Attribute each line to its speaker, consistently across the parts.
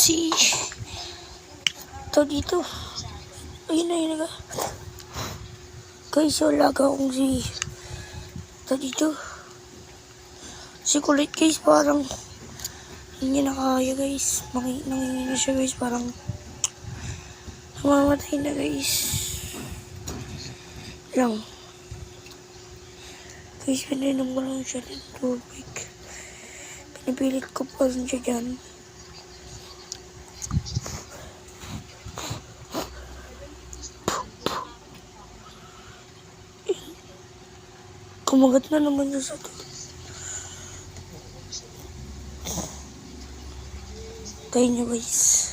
Speaker 1: si ito dito. Ayun na yun na. Guys, wala akong si ito dito. Si kulit guys, parang hindi na kaya guys. Nangingina siya guys, parang namamatay na guys. Lang. Guys, pininom ko lang siya ng tubig. Pinipilit ko pa rin siya dyan. Kumagat na naman siya sa to. Tayo nyo guys.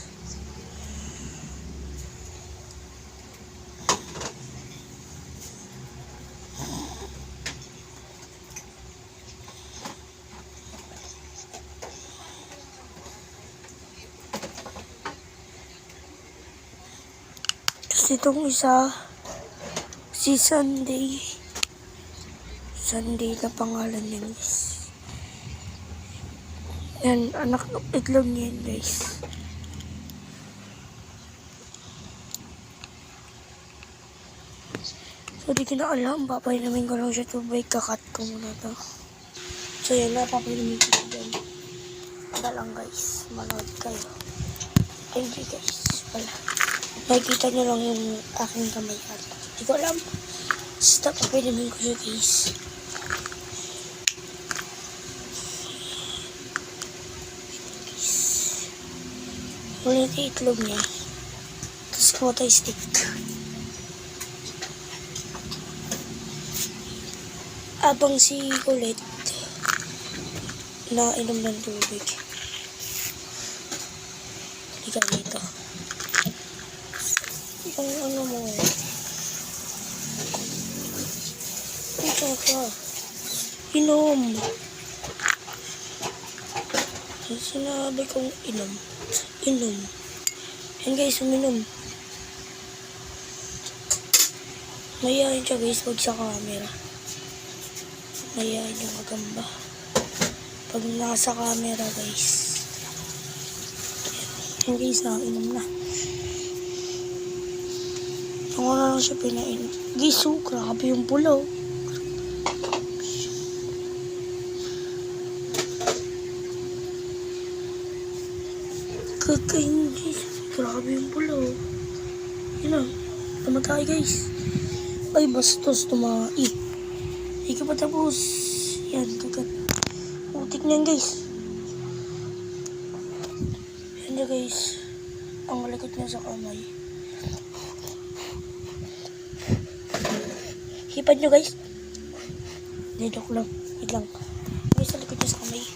Speaker 1: Tapos itong isa, si Sunday. Sunday na pangalan niya guys. Yan, anak ng itlog niya yan guys. So di ko na alam, papainamin ko lang siya tubig, kakat ko muna to. So yan na, papainamin ko siya dyan. Wala lang guys, manood kayo. Ayun guys, wala. Nakikita nyo lang yung aking kamay at di ko alam. Basta papainamin ko siya guys. Ulit yung itlog niya. Tapos kuha tayo stick. Abang si kulit na inom ng tubig. Halika dito. Yung ano mo. Ito ka. Inom. Sinabi kong inom. Inom. Yan guys, uminom. Mayayain siya guys, wag sa camera. Mayayain yung magamba. Pag nasa camera guys. Yan guys, nakainom na. Ako na lang siya pinainom. Guys, so grabe yung pulaw. Kakain guys. Grabe yung pulaw. Yun na. Tumatay guys. Ay bastos tumae. Hindi ka pa tapos. Yan kagat. Putik niyan guys. Yan na guys. Ang malakit niya sa kamay. Hipad nyo guys. Hindi, joke lang. Wait lang. Guys, sa likod niya sa kamay.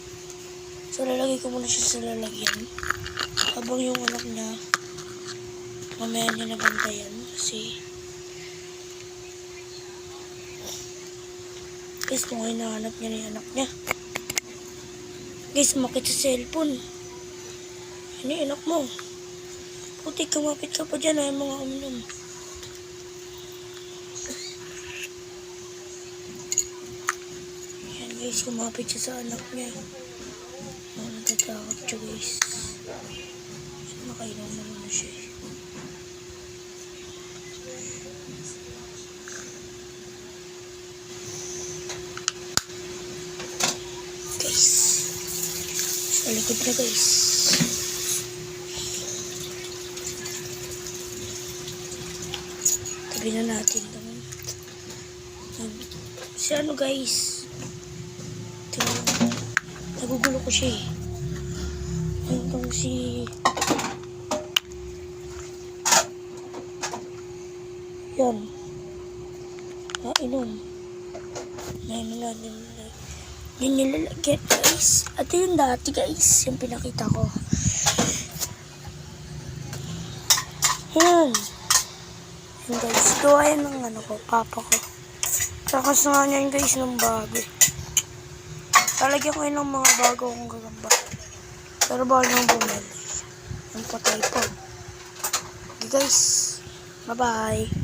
Speaker 1: So lalagay ko muna siya sa lalagyan. Habang yung anak niya, mamaya niya nabantayan kasi guys, kung hinahanap niya na yung anak niya. Guys, makit sa cellphone. Ano yung anak mo? Puti, kumapit ka pa dyan ay mga uminom. Yan guys, kumapit siya sa anak niya. Natatakot siya guys. Nakainom naman na siya. Guys. Sa likod na guys. Tabi na natin. Si ano guys. Nagugulo ko siya eh. Itong si yan nainom natin yun yung lalagyan guys. At yun dati guys yung pinakita ko yan guys. Gawa yan ng ano ko, papa ko. Tsaka sa nga yan guys ng bago. Talagyan ko yun ng mga bago kong gagamba. Pero bawal nang bumili. Ang patay po. Okay guys. Bye-bye.